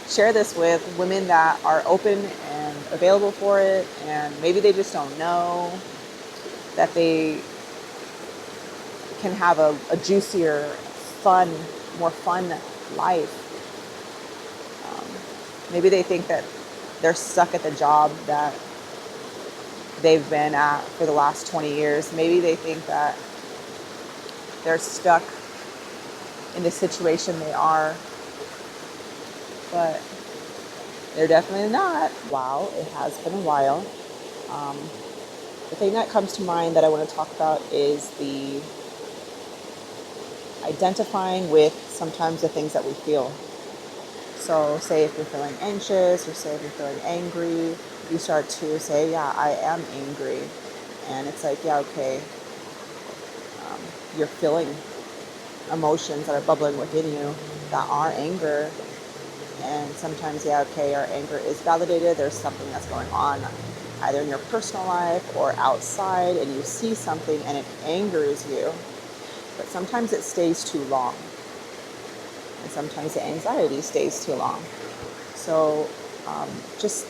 share this with women that are open and available for it, and maybe they just don't know that they can have a juicier, more fun life. Maybe they think that they're stuck at the job that they've been at for the last 20 years. Maybe they think that they're stuck in the situation they are, but they're definitely not. Wow, it has been a while. The thing that comes to mind that I want to talk about is the identifying with sometimes the things that we feel. So say if you're feeling anxious, or say if you're feeling angry, you start to say, yeah, I am angry. And it's like, yeah, okay, you're feeling emotions that are bubbling within you that are anger. And sometimes, yeah, okay, our anger is validated. There's something that's going on either in your personal life or outside, and you see something and it angers you. But sometimes it stays too long. And sometimes the anxiety stays too long. So just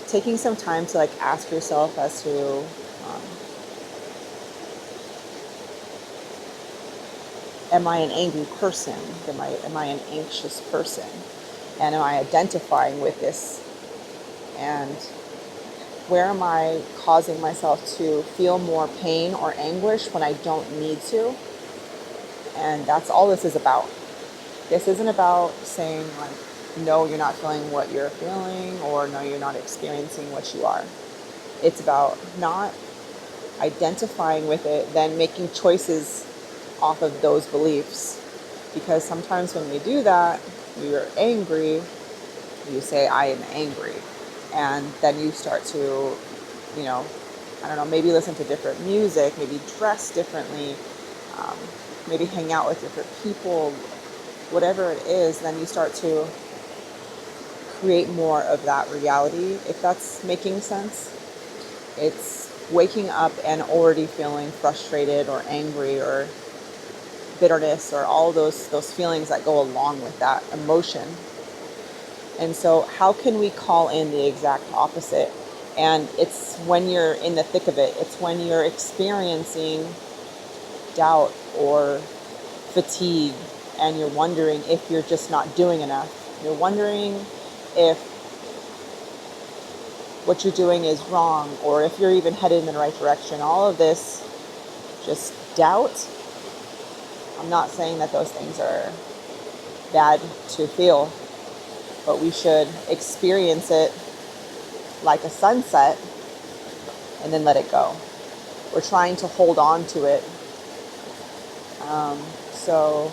taking some time to like ask yourself as to am I an angry person? Am I an anxious person? And am I identifying with this? And where am I causing myself to feel more pain or anguish when I don't need to? And that's all this is about. This isn't about saying like, no, you're not feeling what you're feeling, or no, you're not experiencing what you are. It's about not identifying with it, then making choices off of those beliefs. Because sometimes when we do that, you're angry, you say, I am angry. And then you start to, I don't know, maybe listen to different music, maybe dress differently, maybe hang out with different people, whatever it is, then you start to create more of that reality, if that's making sense. It's waking up and already feeling frustrated or angry or bitterness or all those feelings that go along with that emotion. And so how can we call in the exact opposite? And it's when you're in the thick of it. It's when you're experiencing doubt or fatigue and you're wondering if you're just not doing enough. You're wondering if what you're doing is wrong or if you're even headed in the right direction. All of this just doubt. I'm not saying that those things are bad to feel, but we should experience it like a sunset and then let it go. We're trying to hold on to it. So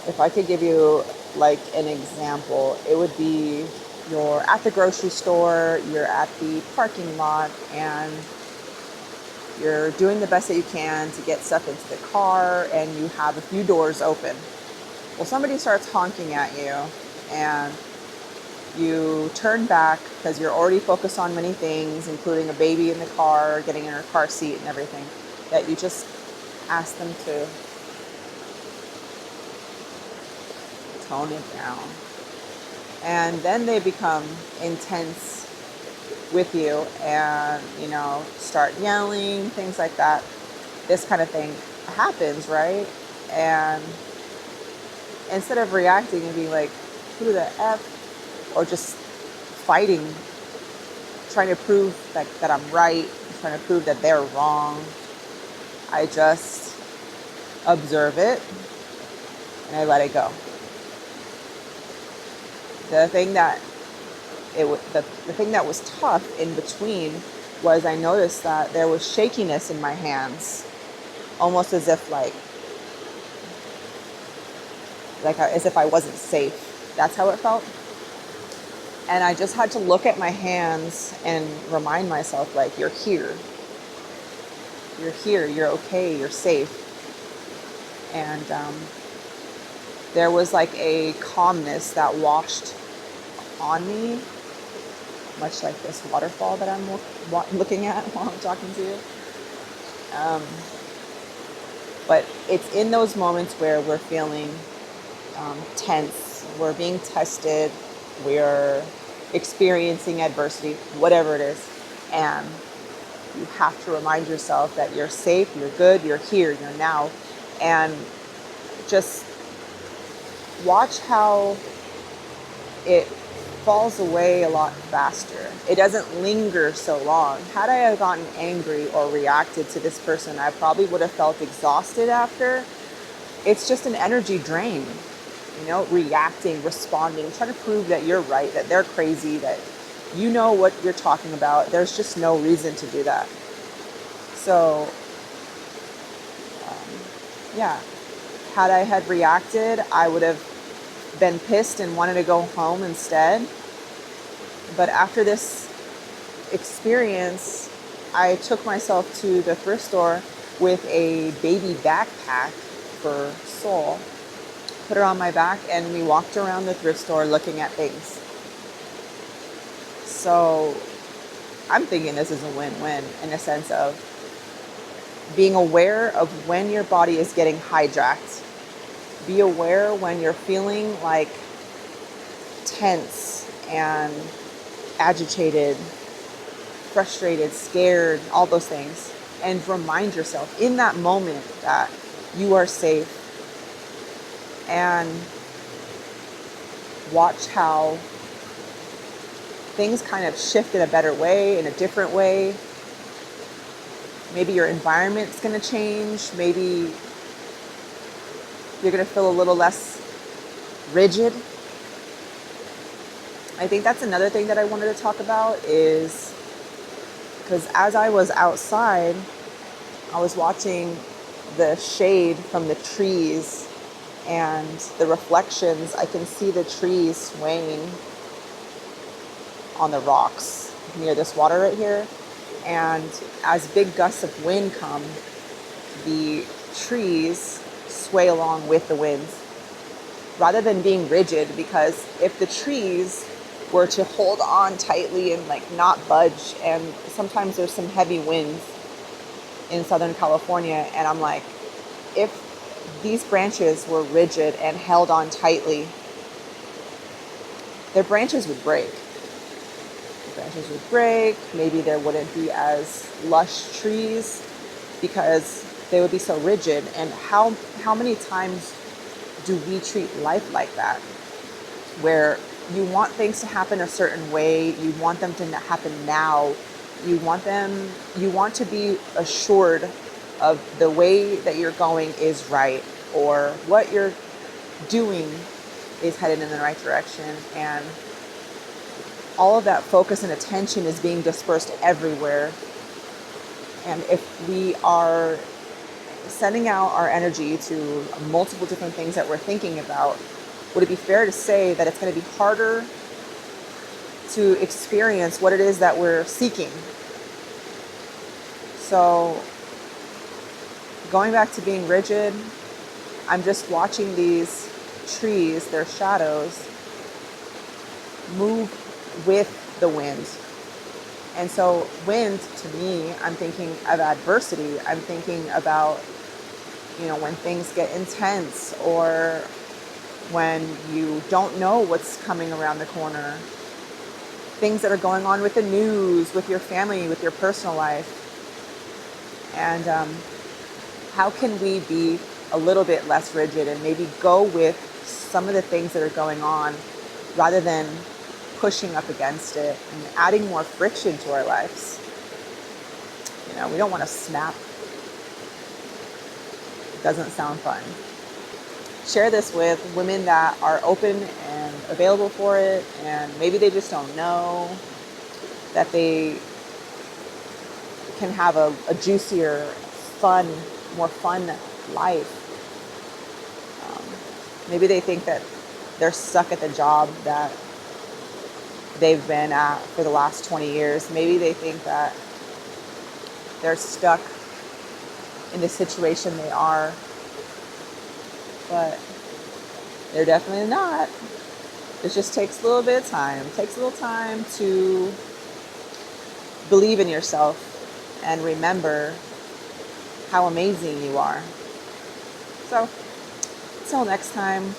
if I could give you like an example, it would be you're at the grocery store, you're at the parking lot, and you're doing the best that you can to get stuff into the car, and you have a few doors open. Well, somebody starts honking at you, and you turn back because you're already focused on many things, including a baby in the car, getting in her car seat and everything, that you just ask them to tone it down. And then they become intense with you and, start yelling, things like that. This kind of thing happens, right? And instead of reacting and being like, who the F, or just fighting, trying to prove that I'm right, trying to prove that they're wrong, I just observe it and I let it go. The thing that was tough in between was I noticed that there was shakiness in my hands, almost as if as if I wasn't safe. That's how it felt. And I just had to look at my hands and remind myself, like, you're here. You're here. You're okay. You're safe. And there was like a calmness that washed on me, much like this waterfall that I'm looking at while I'm talking to you. But it's in those moments where we're feeling tense, we're being tested, we're experiencing adversity, whatever it is. And you have to remind yourself that you're safe, you're good, you're here, you're now. And just watch how it falls away a lot faster. It doesn't linger so long. Had I have gotten angry or reacted to this person, I probably would have felt exhausted after. It's just an energy drain, reacting, responding, trying to prove that you're right, that they're crazy, that you know what you're talking about. There's just no reason to do that. So, yeah, had I had reacted, I would have been pissed and wanted to go home instead. But after this experience, I took myself to the thrift store with a baby backpack for Soul, put her on my back, and we walked around the thrift store looking at things. So I'm thinking this is a win-win in a sense of being aware of when your body is getting hijacked. Be aware when you're feeling like tense and agitated, frustrated, scared, all those things. And remind yourself in that moment that you are safe. And watch how things kind of shift in a better way, in a different way. Maybe your environment's going to change. Maybe you're going to feel a little less rigid. I think that's another thing that I wanted to talk about is because as I was outside, I was watching the shade from the trees and the reflections. I can see the trees swaying on the rocks near this water right here. And as big gusts of wind come, the trees sway along with the winds rather than being rigid, because if the trees were to hold on tightly and like not budge, and sometimes there's some heavy winds in Southern California, and I'm like, if these branches were rigid and held on tightly, their branches would break. The branches would break. Maybe there wouldn't be as lush trees because they would be so rigid. And how many times do we treat life like that? Where you want things to happen a certain way, you want them to happen now, you want to be assured of the way that you're going is right, or what you're doing is headed in the right direction, and all of that focus and attention is being dispersed everywhere. And if we are sending out our energy to multiple different things that we're thinking about, would it be fair to say that it's going to be harder to experience what it is that we're seeking? So going back to being rigid, I'm just watching these trees, their shadows, move with the wind. And so wind, to me, I'm thinking of adversity. I'm thinking about, when things get intense, or when you don't know what's coming around the corner. Things that are going on with the news, with your family, with your personal life. And how can we be a little bit less rigid and maybe go with some of the things that are going on rather than pushing up against it and adding more friction to our lives? We don't want to snap. It doesn't sound fun. Share this with women that are open and available for it, and maybe they just don't know that they can have a juicier, more fun life. Maybe they think that they're stuck at the job that they've been at for the last 20 years. Maybe they think that they're stuck in the situation they are, but they're definitely not. It just takes a little bit of time. It takes a little time to believe in yourself and remember how amazing you are. So, until next time,